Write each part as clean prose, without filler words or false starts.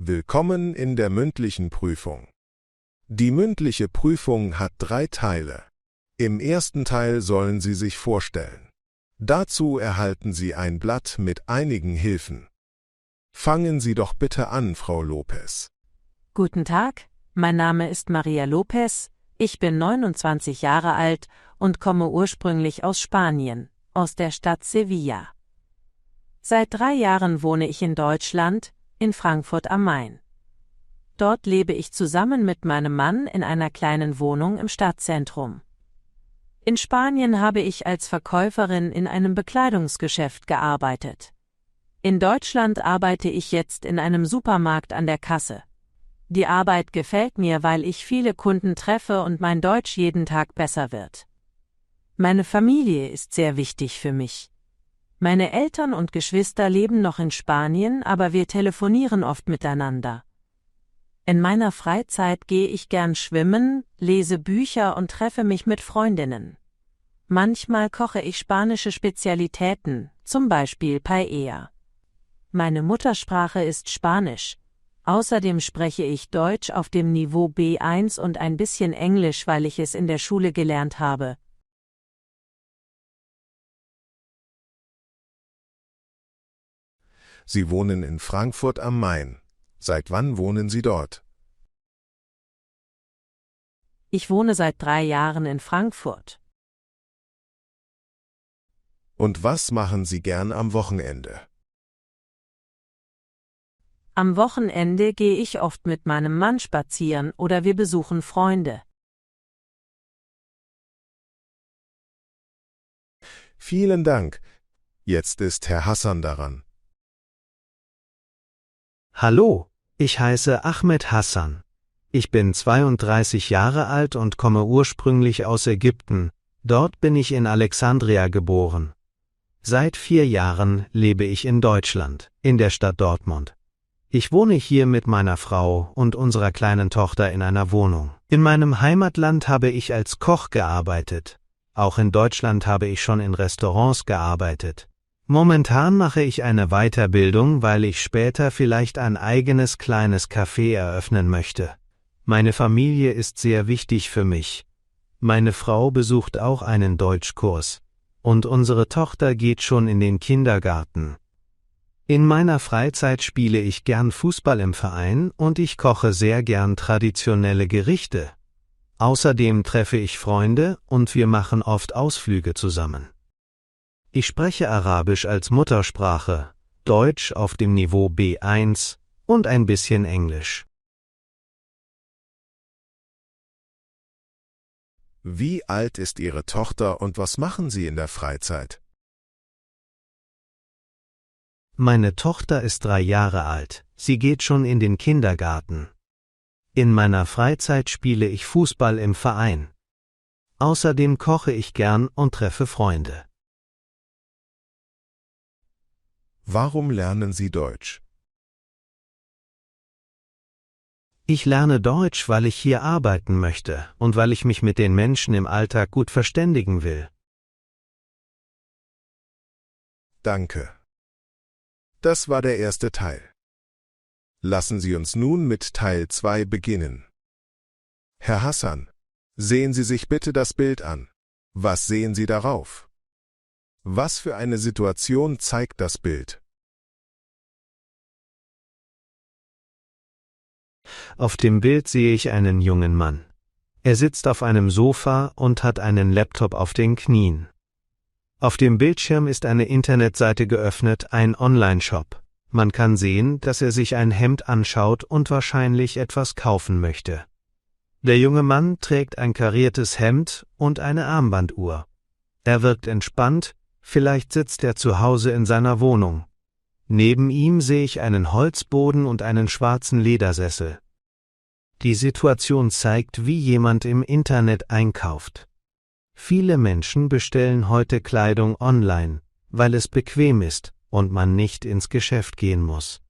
Willkommen in der mündlichen Prüfung. Die mündliche Prüfung hat 3 Teile. Im ersten Teil sollen Sie sich vorstellen. Dazu erhalten Sie ein Blatt mit einigen Hilfen. Fangen Sie doch bitte an, Frau Lopez. Guten Tag, mein Name ist Maria Lopez, ich bin 29 Jahre alt und komme ursprünglich aus Spanien, aus der Stadt Sevilla. Seit 3 Jahren wohne ich in Deutschland, in Frankfurt am Main. Dort lebe ich zusammen mit meinem Mann in einer kleinen Wohnung im Stadtzentrum. In Spanien habe ich als Verkäuferin in einem Bekleidungsgeschäft gearbeitet. In Deutschland arbeite ich jetzt in einem Supermarkt an der Kasse. Die Arbeit gefällt mir, weil ich viele Kunden treffe und mein Deutsch jeden Tag besser wird. Meine Familie ist sehr wichtig für mich. Meine Eltern und Geschwister leben noch in Spanien, aber wir telefonieren oft miteinander. In meiner Freizeit gehe ich gern schwimmen, lese Bücher und treffe mich mit Freundinnen. Manchmal koche ich spanische Spezialitäten, zum Beispiel Paella. Meine Muttersprache ist Spanisch. Außerdem spreche ich Deutsch auf dem Niveau B1 und ein bisschen Englisch, weil ich es in der Schule gelernt habe. Sie wohnen in Frankfurt am Main. Seit wann wohnen Sie dort? Ich wohne seit 3 Jahren in Frankfurt. Und was machen Sie gern am Wochenende? Am Wochenende gehe ich oft mit meinem Mann spazieren oder wir besuchen Freunde. Vielen Dank. Jetzt ist Herr Hassan dran. Hallo, ich heiße Ahmed Hassan. Ich bin 32 Jahre alt und komme ursprünglich aus Ägypten. Dort bin ich in Alexandria geboren. Seit 4 Jahren lebe ich in Deutschland, in der Stadt Dortmund. Ich wohne hier mit meiner Frau und unserer kleinen Tochter in einer Wohnung. In meinem Heimatland habe ich als Koch gearbeitet. Auch in Deutschland habe ich schon in Restaurants gearbeitet. Momentan mache ich eine Weiterbildung, weil ich später vielleicht ein eigenes kleines Café eröffnen möchte. Meine Familie ist sehr wichtig für mich. Meine Frau besucht auch einen Deutschkurs. Und unsere Tochter geht schon in den Kindergarten. In meiner Freizeit spiele ich gern Fußball im Verein und ich koche sehr gern traditionelle Gerichte. Außerdem treffe ich Freunde und wir machen oft Ausflüge zusammen. Ich spreche Arabisch als Muttersprache, Deutsch auf dem Niveau B1 und ein bisschen Englisch. Wie alt ist Ihre Tochter und was machen Sie in der Freizeit? Meine Tochter ist 3 Jahre alt, sie geht schon in den Kindergarten. In meiner Freizeit spiele ich Fußball im Verein. Außerdem koche ich gern und treffe Freunde. Warum lernen Sie Deutsch? Ich lerne Deutsch, weil ich hier arbeiten möchte und weil ich mich mit den Menschen im Alltag gut verständigen will. Danke. Das war der erste Teil. Lassen Sie uns nun mit Teil 2 beginnen. Herr Hassan, sehen Sie sich bitte das Bild an. Was sehen Sie darauf? Was für eine Situation zeigt das Bild? Auf dem Bild sehe ich einen jungen Mann. Er sitzt auf einem Sofa und hat einen Laptop auf den Knien. Auf dem Bildschirm ist eine Internetseite geöffnet, ein Online-Shop. Man kann sehen, dass er sich ein Hemd anschaut und wahrscheinlich etwas kaufen möchte. Der junge Mann trägt ein kariertes Hemd und eine Armbanduhr. Er wirkt entspannt, vielleicht sitzt er zu Hause in seiner Wohnung. Neben ihm sehe ich einen Holzboden und einen schwarzen Ledersessel. Die Situation zeigt, wie jemand im Internet einkauft. Viele Menschen bestellen heute Kleidung online, weil es bequem ist und man nicht ins Geschäft gehen muss.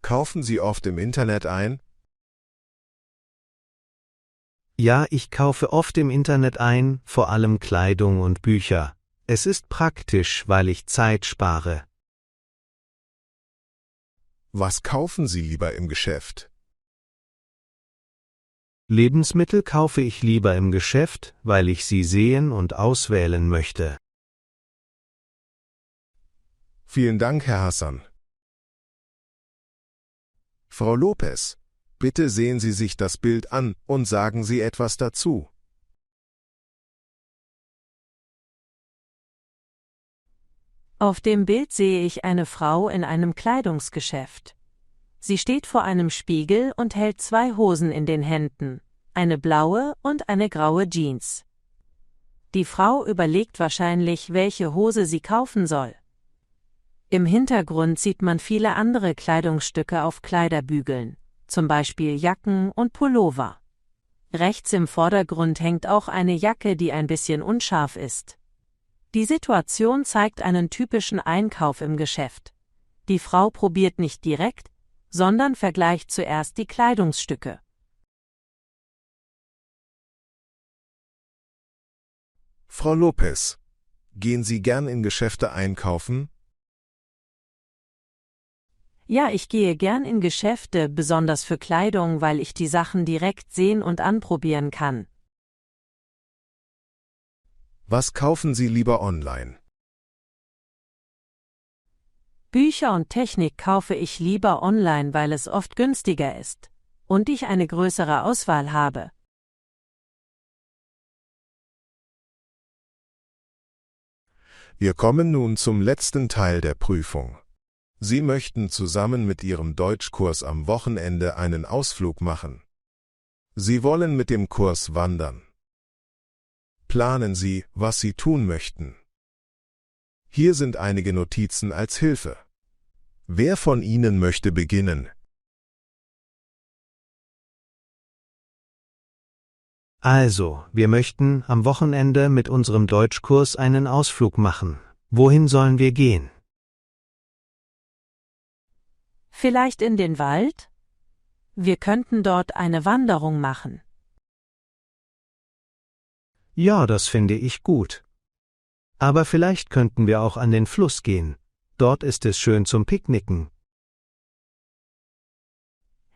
Kaufen Sie oft im Internet ein? Ja, ich kaufe oft im Internet ein, vor allem Kleidung und Bücher. Es ist praktisch, weil ich Zeit spare. Was kaufen Sie lieber im Geschäft? Lebensmittel kaufe ich lieber im Geschäft, weil ich sie sehen und auswählen möchte. Vielen Dank, Herr Hassan. Frau Lopez, bitte sehen Sie sich das Bild an und sagen Sie etwas dazu. Auf dem Bild sehe ich eine Frau in einem Kleidungsgeschäft. Sie steht vor einem Spiegel und hält zwei Hosen in den Händen, eine blaue und eine graue Jeans. Die Frau überlegt wahrscheinlich, welche Hose sie kaufen soll. Im Hintergrund sieht man viele andere Kleidungsstücke auf Kleiderbügeln, zum Beispiel Jacken und Pullover. Rechts im Vordergrund hängt auch eine Jacke, die ein bisschen unscharf ist. Die Situation zeigt einen typischen Einkauf im Geschäft. Die Frau probiert nicht direkt, sondern vergleicht zuerst die Kleidungsstücke. Frau Lopez, gehen Sie gern in Geschäfte einkaufen? Ja, ich gehe gern in Geschäfte, besonders für Kleidung, weil ich die Sachen direkt sehen und anprobieren kann. Was kaufen Sie lieber online? Bücher und Technik kaufe ich lieber online, weil es oft günstiger ist und ich eine größere Auswahl habe. Wir kommen nun zum letzten Teil der Prüfung. Sie möchten zusammen mit Ihrem Deutschkurs am Wochenende einen Ausflug machen. Sie wollen mit dem Kurs wandern. Planen Sie, was Sie tun möchten. Hier sind einige Notizen als Hilfe. Wer von Ihnen möchte beginnen? Also, wir möchten am Wochenende mit unserem Deutschkurs einen Ausflug machen. Wohin sollen wir gehen? Vielleicht in den Wald? Wir könnten dort eine Wanderung machen. Ja, das finde ich gut. Aber vielleicht könnten wir auch an den Fluss gehen. Dort ist es schön zum Picknicken.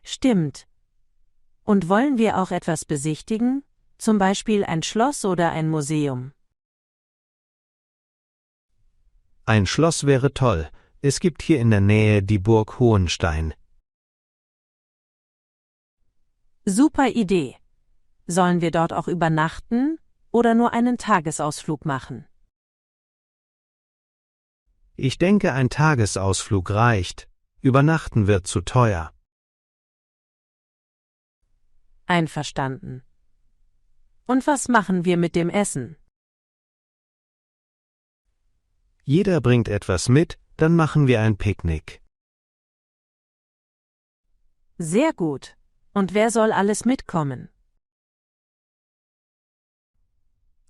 Stimmt. Und wollen wir auch etwas besichtigen? Zum Beispiel ein Schloss oder ein Museum? Ein Schloss wäre toll. Es gibt hier in der Nähe die Burg Hohenstein. Super Idee. Sollen wir dort auch übernachten oder nur einen Tagesausflug machen? Ich denke, ein Tagesausflug reicht. Übernachten wird zu teuer. Einverstanden. Und was machen wir mit dem Essen? Jeder bringt etwas mit, dann machen wir ein Picknick. Sehr gut. Und wer soll alles mitkommen?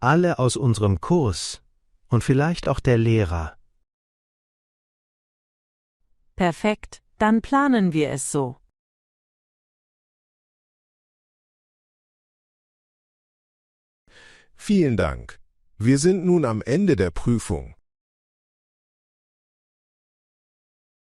Alle aus unserem Kurs. Und vielleicht auch der Lehrer. Perfekt, dann planen wir es so. Vielen Dank. Wir sind nun am Ende der Prüfung.